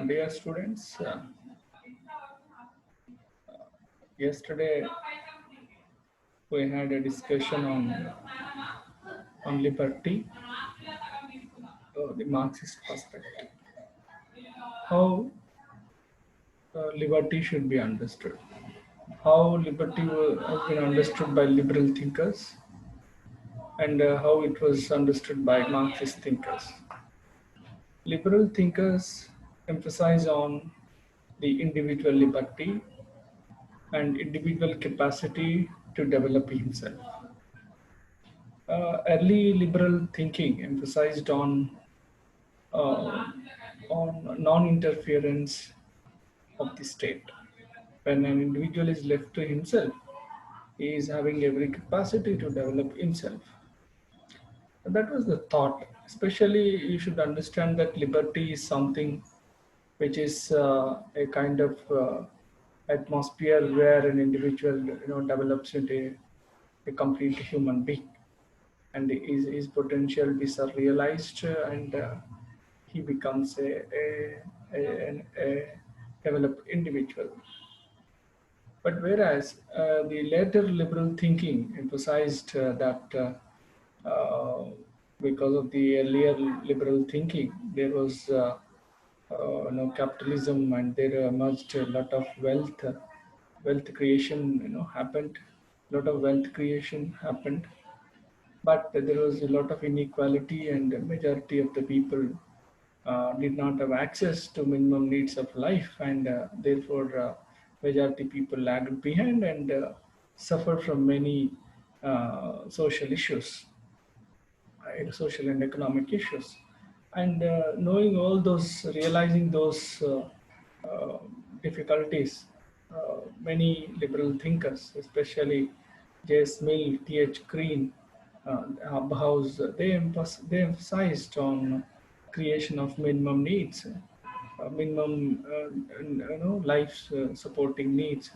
Dear students, yesterday we had a discussion on liberty, the Marxist perspective, how liberty should be understood, how liberty has been understood by liberal thinkers, and how it was understood by Marxist thinkers. Liberal thinkers emphasize on the individual liberty and individual capacity to develop himself. Early liberal thinking emphasized uh, on non-interference of the state. When an individual is left to himself, he is having every capacity to develop himself. And that was the thought. Especially, you should understand that liberty is something which is a kind of atmosphere where an individual, develops into a complete human being, and his potential is realized, and he becomes a developed individual. But whereas the later liberal thinking emphasized that because of the earlier liberal thinking, there was capitalism, and there emerged a lot of wealth creation, happened. Lot of wealth creation happened, but there was a lot of inequality, and the majority of the people did not have access to minimum needs of life, and therefore majority people lagged behind and suffered from many social issues, social and economic issues. And knowing all those, realizing those uh, difficulties, many liberal thinkers, especially J.S. Mill, T.H. Green, Hobhouse, they emphasized on creation of minimum needs, minimum life supporting needs,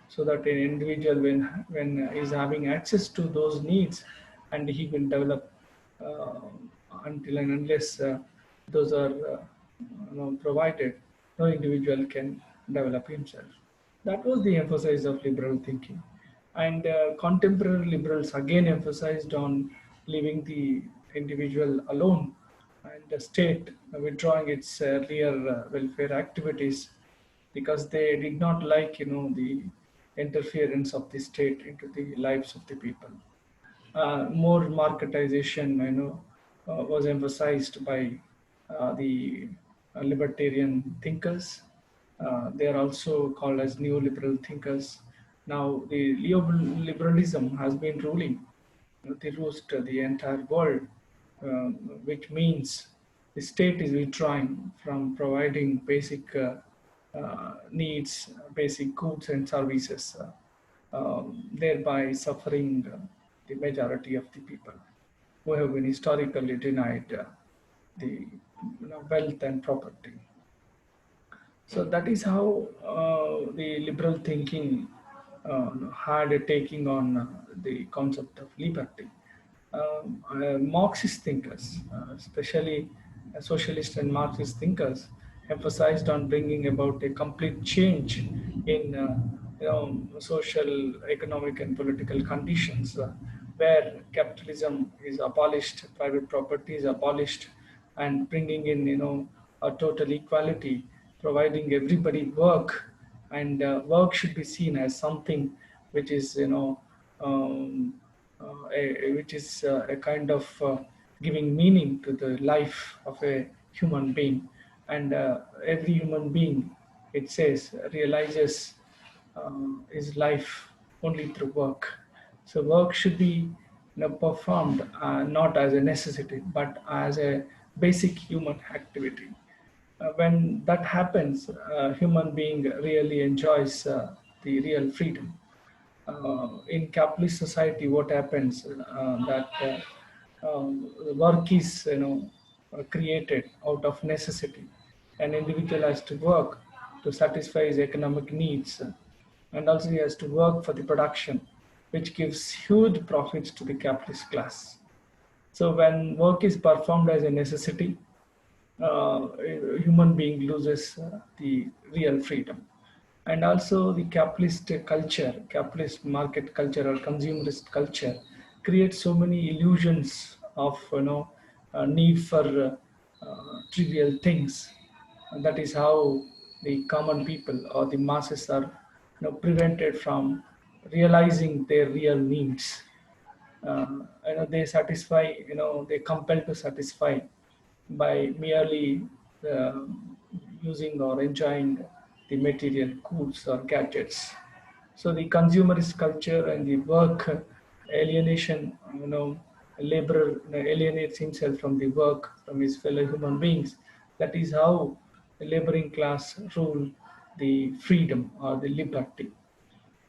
so that an individual, when is having access to those needs, and he will develop, uh, until and unless those are provided, no individual can develop himself. That was the emphasis of liberal thinking. And contemporary liberals again emphasized on leaving the individual alone, and the state withdrawing its earlier welfare activities, because they did not like, the interference of the state into the lives of the people. More marketization, was emphasized by the libertarian thinkers. They are also called as neoliberal thinkers. Now, the neoliberalism has been ruling the roost the entire world, which means the state is withdrawing from providing basic needs, basic goods and services, thereby suffering the majority of the people who have been historically denied the wealth and property. So that is how the liberal thinking had a taking on the concept of liberty. Marxist thinkers, especially socialist and Marxist thinkers, emphasized on bringing about a complete change in social, economic, and political conditions, where capitalism is abolished, private property is abolished, and bringing in, a total equality, providing everybody work, and work should be seen as something which is, um, which is a kind of giving meaning to the life of a human being. And every human being, it says, realizes his life only through work. So work should be, performed not as a necessity, but as a basic human activity. When that happens, human being really enjoys the real freedom. In capitalist society, what happens, that work is, created out of necessity. An individual has to work to satisfy his economic needs, and also he has to work for the production, which gives huge profits to the capitalist class. So when work is performed as a necessity, a human being loses the real freedom. And also the capitalist culture, capitalist market culture or consumerist culture creates so many illusions of need for trivial things. And that is how the common people or the masses are prevented from realizing their real needs. They satisfy, they compel to satisfy by merely uh, using or enjoying the material goods or gadgets. So the consumerist culture and the work alienation, laborer alienates himself from the work, from his fellow human beings. That is how the laboring class rule the freedom or the liberty.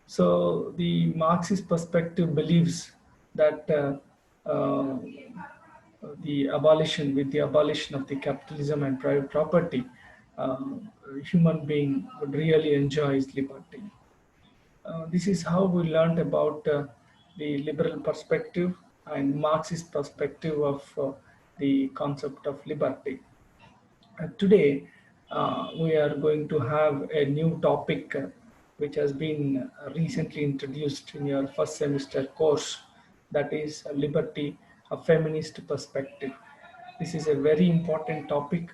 So the Marxist perspective believes that uh, with the abolition of the capitalism and private property, uh, human being would really enjoy his liberty. This is how we learned about the liberal perspective and Marxist perspective of the concept of liberty. Today, we are going to have a new topic which has been recently introduced in your first semester course, that is liberty, a feminist perspective. This is a very important topic.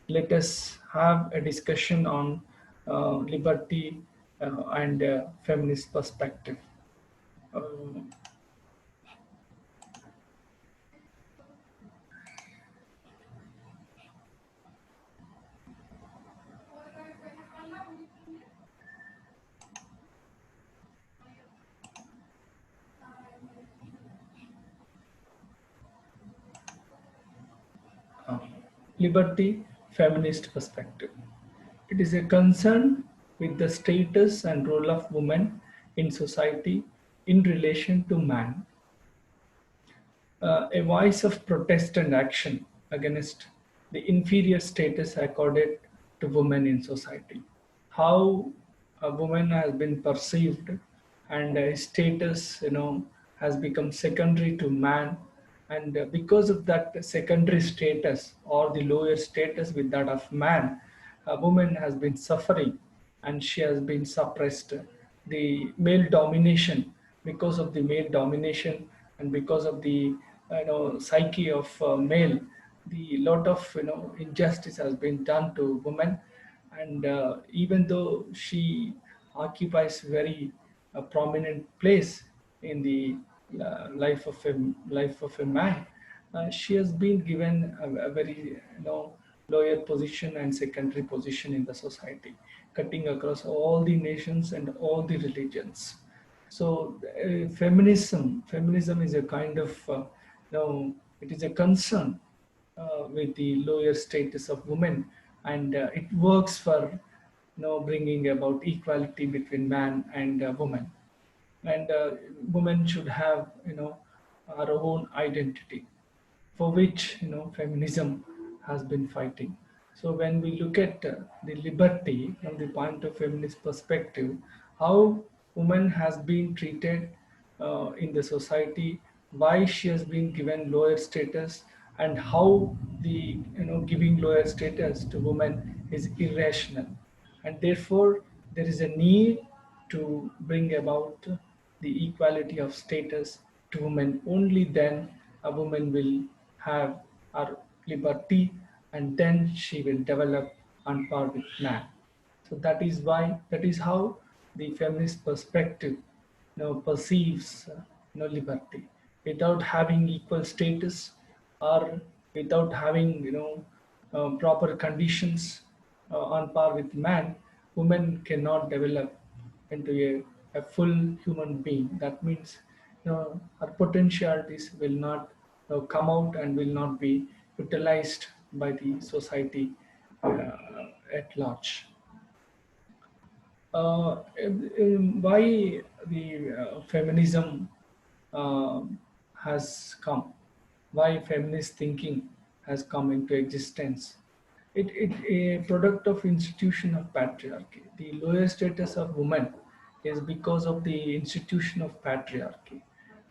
Let us have a discussion on liberty and feminist perspective. Um, uh, Liberty, feminist perspective. It is a concern with the status and role of women in society in relation to man, a voice of protest and action against the inferior status accorded to women in society. How a woman has been perceived and a status, has become secondary to man. And because of that secondary status or the lower status with that of man, a woman has been suffering and she has been suppressed. The male domination, because of the male domination and because of the psyche of male, the lot of injustice has been done to women. And even though she occupies very prominent place in the life of a man, she has been given a very lower position and secondary position in the society, cutting across all the nations and all the religions. So feminism is a kind of it is a concern with the lower status of women, and it works for bringing about equality between man and woman. And women should have our own identity, for which feminism has been fighting. So when we look at the liberty from the point of feminist perspective, how woman has been treated in the society, why she has been given lower status, and how the giving lower status to women is irrational, and therefore there is a need to bring about the equality of status to women. Only then a woman will have her liberty, and then she will develop on par with man. So that is how the feminist perspective perceives liberty. Without having equal status, or without having proper conditions on par with man, women cannot develop into a full human being. That means her potentialities will not come out and will not be utilized by the society at large. Why the feminism uh, has come, why feminist thinking has come into existence. It a product of institution of patriarchy. The lower status of women is because of the institution of patriarchy.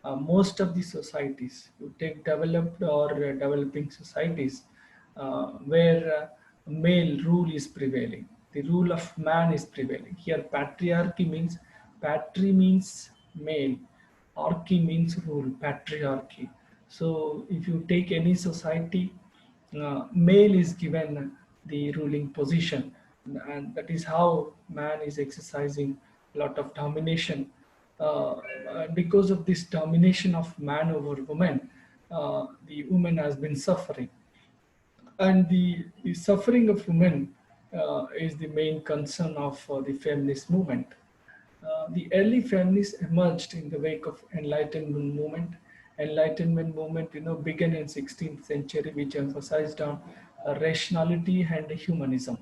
Most of the societies, you take developed or developing societies, where male rule is prevailing. The rule of man is prevailing. Here, patriarchy means patri means male, archy means rule, patriarchy. So, if you take any society, male is given the ruling position, and that is how man is exercising a lot of domination. Because of this domination of man over woman, the woman has been suffering, and the suffering of women is the main concern of the feminist movement. The early feminists emerged in the wake of Enlightenment movement. Enlightenment movement, began in 16th century, which emphasized on rationality and humanism,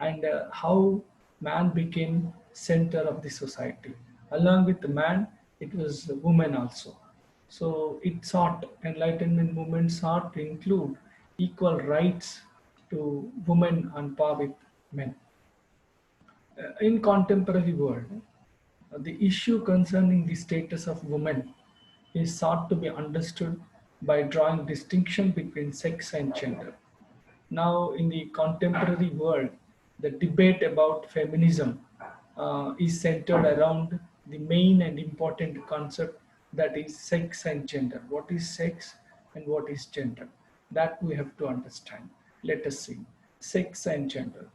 and how man became center of the society. Along with the man, it was the woman also. So it sought Enlightenment movement sought to include equal rights to women on par with men. In contemporary world, the issue concerning the status of women is sought to be understood by drawing distinction between sex and gender. Now, in the contemporary world, the debate about feminism is centered around the main and important concept, that is sex and gender. What is sex and what is gender? That we have to understand. Let us see. Sex and gender.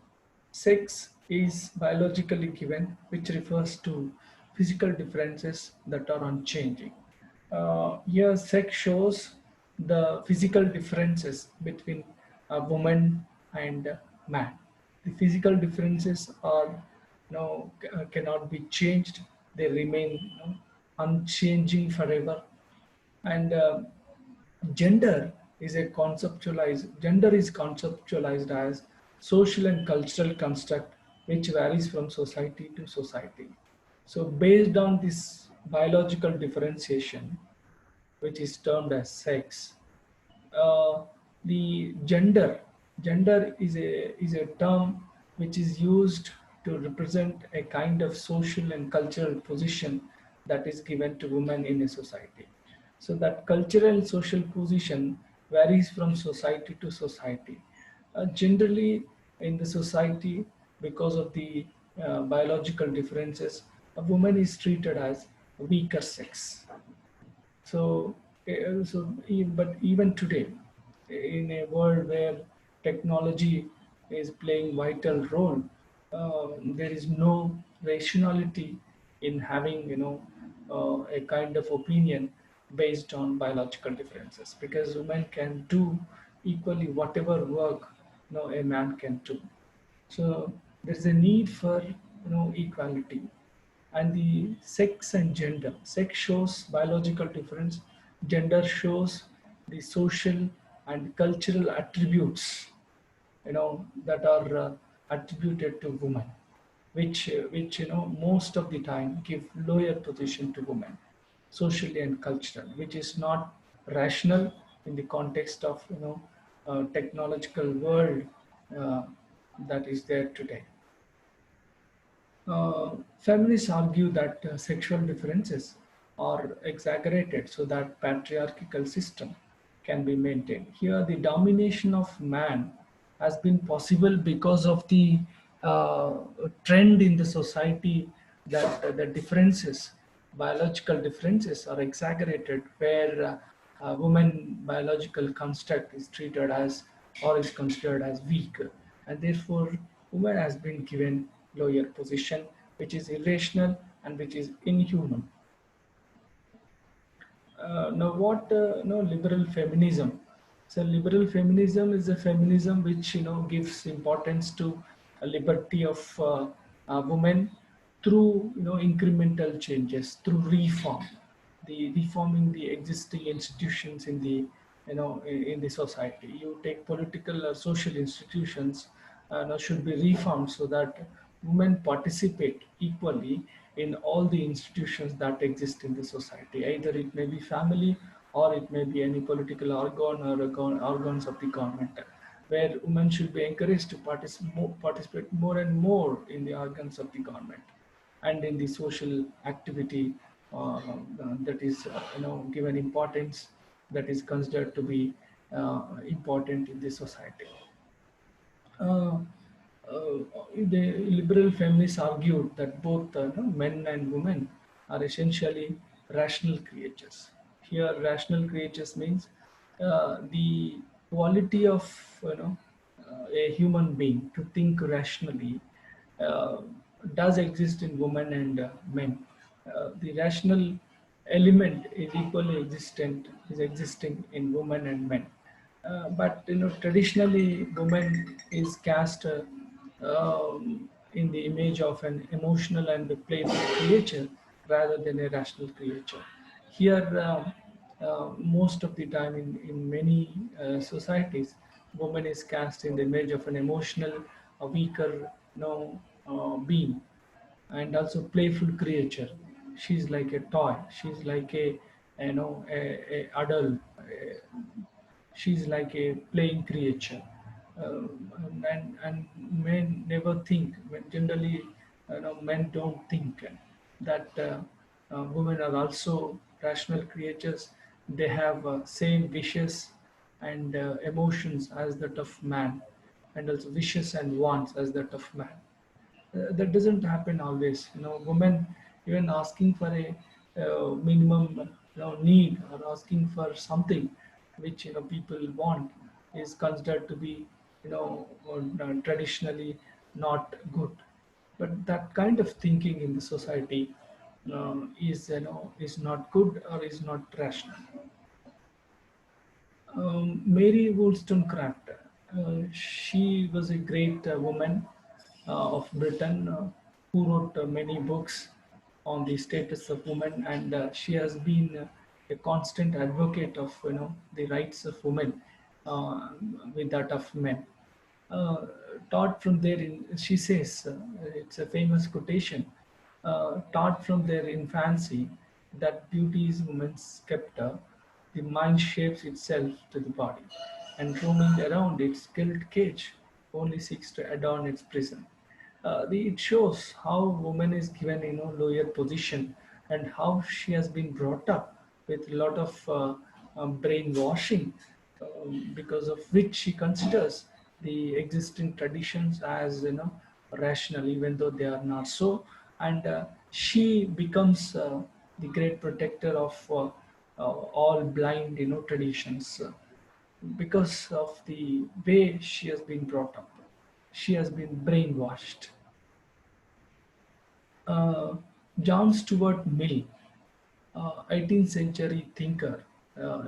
Sex is biologically given, which refers to physical differences that are unchanging. Here, sex shows the physical differences between a woman and a man. The physical differences are, cannot be changed. They remain, unchanging forever. And gender is conceptualized as social and cultural construct which varies from society to society. So based on this biological differentiation, which is termed as sex, uh, the gender is a term which is used to represent a kind of social and cultural position that is given to women in a society. So that cultural and social position varies from society to society. Generally, in the society, because of the biological differences, a woman is treated as a weaker sex. So, but even today, in a world where technology is playing vital role, there is no rationality in having, a kind of opinion based on biological differences, because women can do equally whatever work, a man can do. So there's a need for, equality. And the sex and gender. Sex shows biological difference. Gender shows the social and cultural attributes, that are attributed to women, which most of the time give lower position to women, socially and cultural, which is not rational in the context of technological world uh, that is there today. Feminists argue that sexual differences are exaggerated so that patriarchal system can be maintained. Here, the domination of man has been possible because of the uh, trend in the society that the differences, biological differences, are exaggerated, where woman biological construct is treated as or is considered as weak, and therefore woman has been given lower position, which is irrational and which is inhuman. Now, what no liberal feminism? So, liberal feminism is a feminism which gives importance to a liberty of women through incremental changes, through reform, the reforming the existing institutions in the in the society. You take political or social institutions now should be reformed so that women participate equally in all the institutions that exist in the society. Either it may be family or it may be any political organ or organs of the government, where women should be encouraged to participate more and more in the organs of the government and in the social activity that is given importance, that is considered to be important in the society. Uh, the liberal feminists argued that both men and women are essentially rational creatures. Here, rational creatures means the quality of a human being to think rationally uh, does exist in women and men. The rational element is equally existent is existing in women and men. But traditionally, woman is cast in the image of an emotional and playful creature rather than a rational creature. Here, most of the time in many societies, woman is cast in the image of an emotional, a weaker, being, and also playful creature. She's like a toy. She's like a adult. She's like a playing creature. And men never think. Generally, men don't think that women are also rational creatures. They have same wishes and emotions as that of man, and also wishes and wants as that of man. That doesn't happen always. Women even asking for a minimum need, or asking for something which people want, is considered to be traditionally not good. But that kind of thinking in the society is not good or is not rational. Mary Wollstonecraft. She was a great woman of Britain who wrote many books on the status of women, and she has been a constant advocate of the rights of women uh, with that of men. Uh, Taught from their, she says, it's a famous quotation, taught from their infancy that beauty is woman's scepter, the mind shapes itself to the body, and roaming around its gilt cage only seeks to adorn its prison. It shows how woman is given lower position, and how she has been brought up with a lot of brainwashing, because of which she considers the existing traditions as rational, even though they are not so. And she becomes the great protector of all blind traditions, because of the way she has been brought up. She has been brainwashed. uh, John Stuart Mill, 18th century thinker. Uh,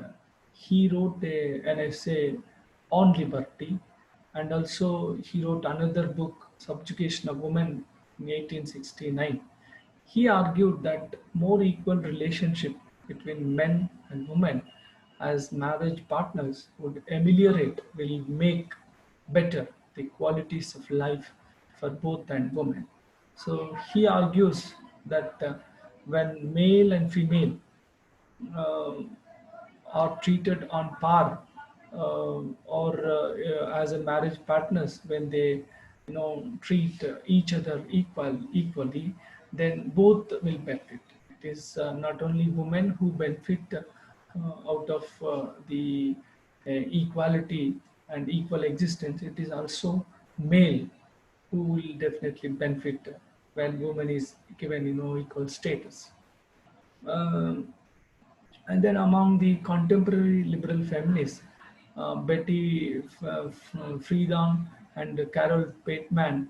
he wrote an essay on liberty, and also he wrote another book, Subjugation of Women, in 1869. He argued that more equal relationship between men and women as marriage partners would ameliorate, will make better the qualities of life for both and women. So he argues that when male and female uh, are treated on par, or as a marriage partners, when they treat each other equally, then both will benefit. It is not only women who benefit out of the equality and equal existence. It is also male who will definitely benefit when woman is given equal status. Um, and then among the contemporary liberal feminists, Betty Friedan and Carol Bateman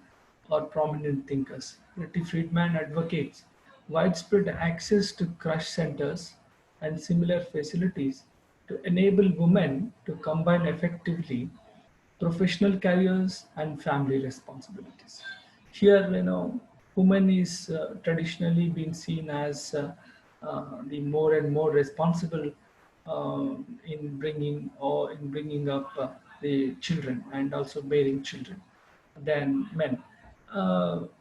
are prominent thinkers. Betty Friedman advocates widespread access to crush centers and similar facilities to enable women to combine effectively professional careers and family responsibilities. Here, woman is traditionally been seen as the more and more responsible in bringing up the children, and also bearing children, than men.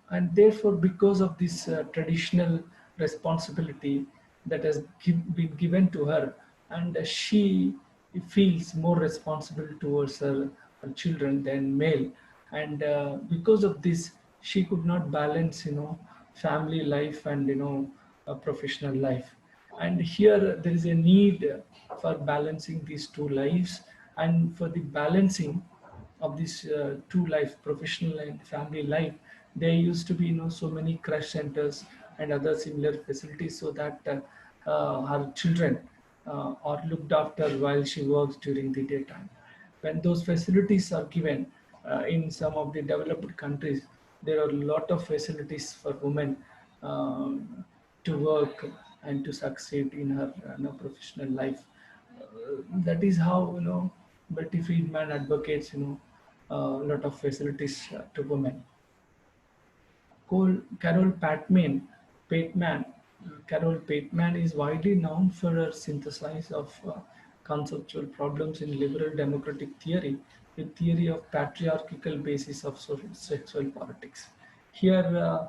And therefore, because of this traditional responsibility that has been given to her, and she feels more responsible towards her children than male. And because of this, she could not balance, family life and professional life. And here there is a need for balancing these two lives, And for the balancing of this two life, professional and family life, there used to be so many crash centers and other similar facilities, so that her children are looked after while she works during the daytime. When those facilities are given in some of the developed countries, there are a lot of facilities for women to work and to succeed in her professional life. That is how Betty Friedman advocates a lot of facilities to women. Carol Pateman, Carol Pateman is widely known for her synthesis of conceptual problems in liberal democratic theory, a theory of patriarchal basis of sexual politics. Here,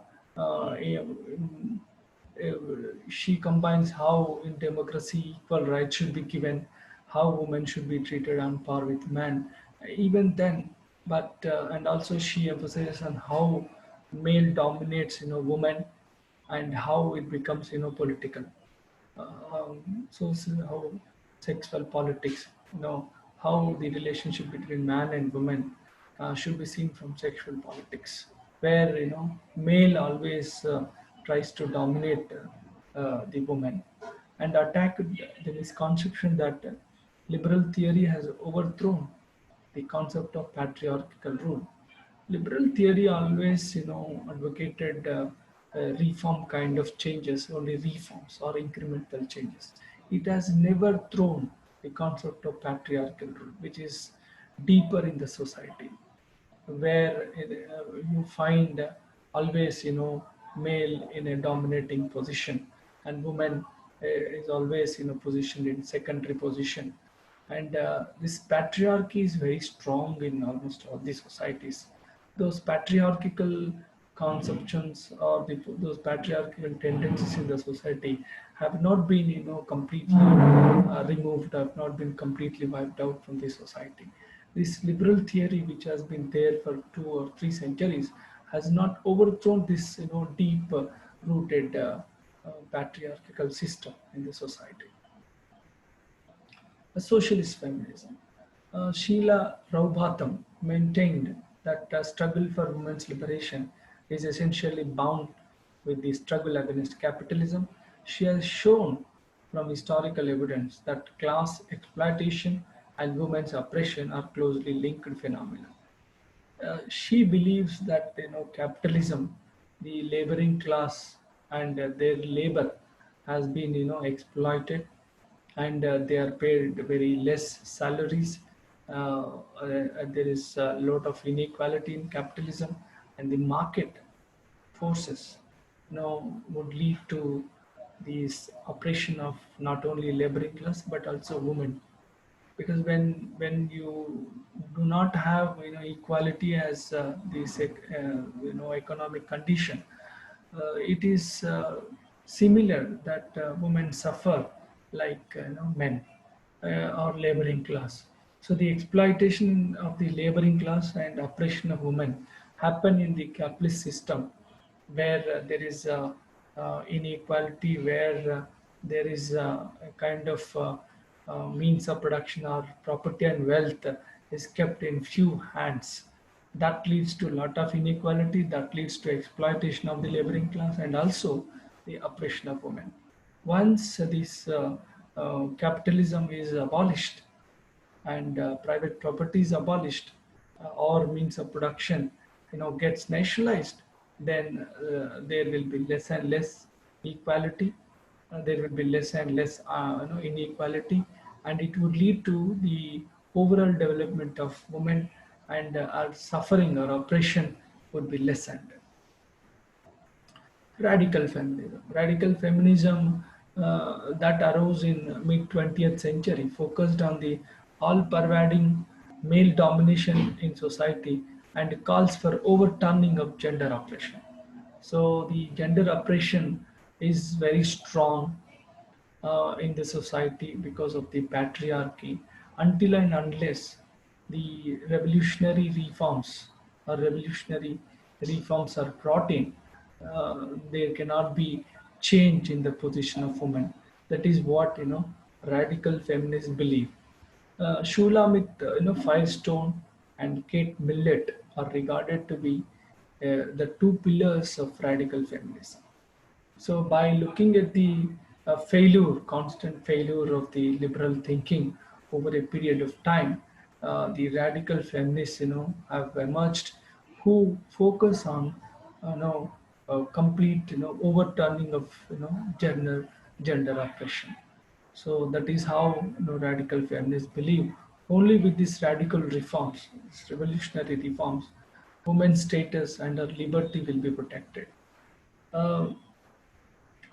she combines how in democracy equal rights should be given, how women should be treated on par with men, even then. But and also she emphasizes on how male dominates women, and how it becomes political. How sexual politics, how the relationship between man and woman should be seen from sexual politics, where male always tries to dominate the woman and attack the misconception that liberal theory has overthrown the concept of patriarchal rule. Liberal theory always, advocated reform kind of changes, only reforms or incremental changes. It has never thrown the concept of patriarchal rule, which is deeper in the society, where you find always male in a dominating position, and woman is always positioned in secondary position. And this patriarchy is very strong in almost all the societies. Those patriarchal conceptions, or those patriarchal tendencies in the society have not been completely removed, have not been completely wiped out from the society. This liberal theory, which has been there for 2 or 3 centuries, has not overthrown this deep rooted patriarchal system in the society. A socialist feminism. Sheila Raubatham maintained that the struggle for women's liberation is essentially bound with the struggle against capitalism. She has shown from historical evidence that class exploitation and women's oppression are closely linked phenomena. She believes that capitalism, the laboring class, and their labor has been exploited, and they are paid very less salaries. There is a lot of inequality in capitalism, and the market forces would lead to this oppression of not only laboring class but also women. Because when you do not have equality as economic condition, it is similar that women suffer like men or laboring class. So the exploitation of the laboring class and oppression of women happen in the capitalist system, where there is inequality, where there is a kind of means of production or property and wealth is kept in few hands. That leads to a lot of inequality, that leads to exploitation of the laboring class, and also the oppression of women. Once this capitalism is abolished, and private property is abolished, or means of production gets nationalized, then there will be less and less equality, there will be less and less inequality, and it would lead to the overall development of women, and our suffering or oppression would be lessened. Radical feminism. Radical feminism that arose in mid 20th century focused on the all-pervading male domination in society and calls for overturning of gender oppression. So the gender oppression is very strong in the society because of the patriarchy, until and unless the revolutionary reforms are brought in, there cannot be change in the position of women. That is what radical feminists believe. Shulamit, Firestone, and Kate Millett are regarded to be the two pillars of radical feminism. So, by looking at the constant failure of the liberal thinking over a period of time, the radical feminists, have emerged who focus on, complete, overturning of, gender oppression. So that is how, radical feminists believe. Only with these radical reforms, these revolutionary reforms, women's status and her liberty will be protected. Uh,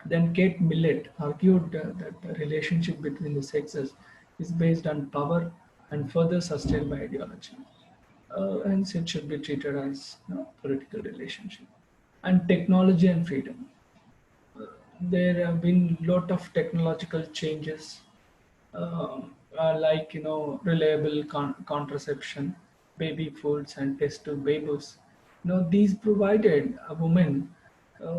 then Kate Millett argued that the relationship between the sexes is based on power and further sustained by ideology. Hence, it should be treated as, political relationship. And technology and freedom. There have been lot of technological changes, uh, like, reliable contraception, baby foods, and test tube babies. These provided a woman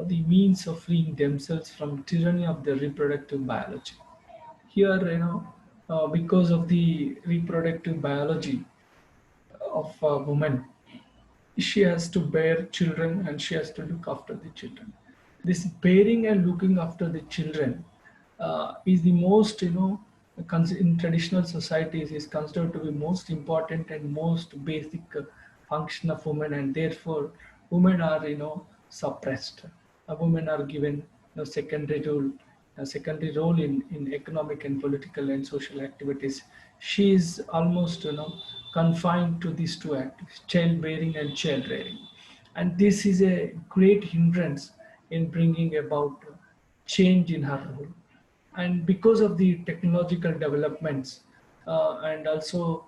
the means of freeing themselves from tyranny of the reproductive biology. Here, because of the reproductive biology of a woman, she has to bear children and she has to look after the children. This bearing and looking after the children is the most, in traditional societies is considered to be most important and most basic function of women, and therefore women are, suppressed. Women are given, secondary role in economic and political and social activities. She is almost, confined to these two activities, childbearing and child rearing. And this is a great hindrance in bringing about change in her role. And because of the technological developments, and also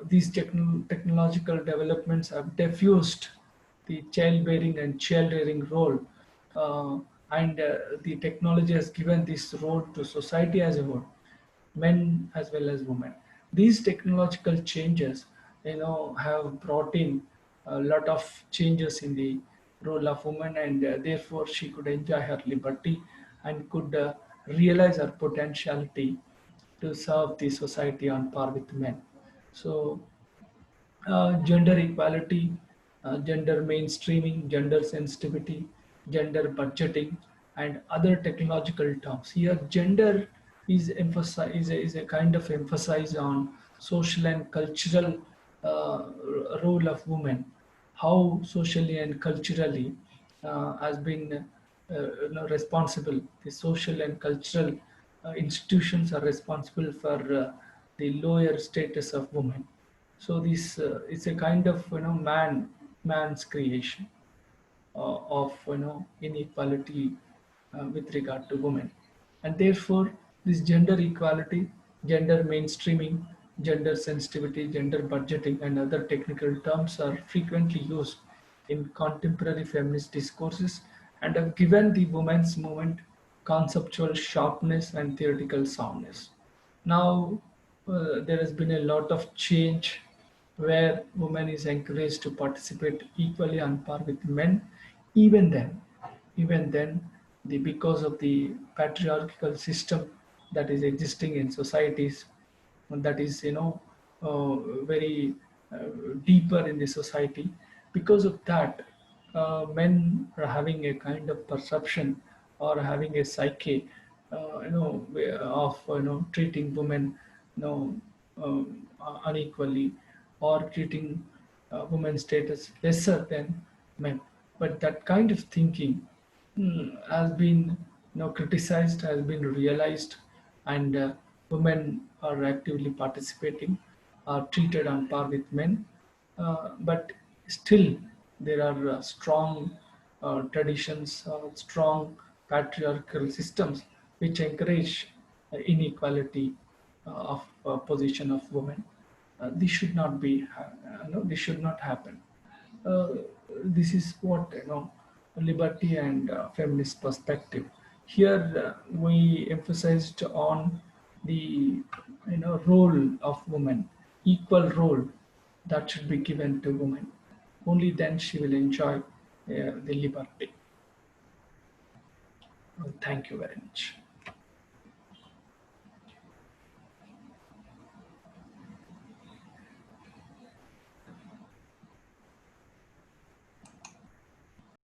these technological developments have diffused the childbearing and child rearing role, uh, and the technology has given this role to society as a whole, men as well as women. These technological changes, have brought in a lot of changes in the role of woman, and therefore she could enjoy her liberty and could realize her potentiality to serve the society on par with men. So gender equality, gender mainstreaming, gender sensitivity, gender budgeting, and other technological terms. Here, gender is a kind of emphasis on social and cultural role of women, how socially and culturally has been responsible. The social and cultural institutions are responsible for the lower status of women. So this it's a kind of, man's creation of, inequality with regard to women, and therefore this gender equality, gender mainstreaming, gender sensitivity, gender budgeting, and other technical terms are frequently used in contemporary feminist discourses and have given the women's movement conceptual sharpness and theoretical soundness. Now, there has been a lot of change where women is encouraged to participate equally on par with men. Even then, even then, because of the patriarchal system that is existing in societies, that is, very deeper in the society. Because of that, men are having a kind of perception or having a psyche, of, treating women, unequally, or treating women's status lesser than men. But that kind of thinking has been, criticized, has been realized, and women are actively participating, are treated on par with men. But still, there are strong traditions, strong patriarchal systems which encourage inequality of position of women. This should not be, no, this should not happen. uh, this is what, liberty and feminist perspective. Here we emphasized on the, role of women, equal role that should be given to women. Only then she will enjoy the liberty. Thank you very much.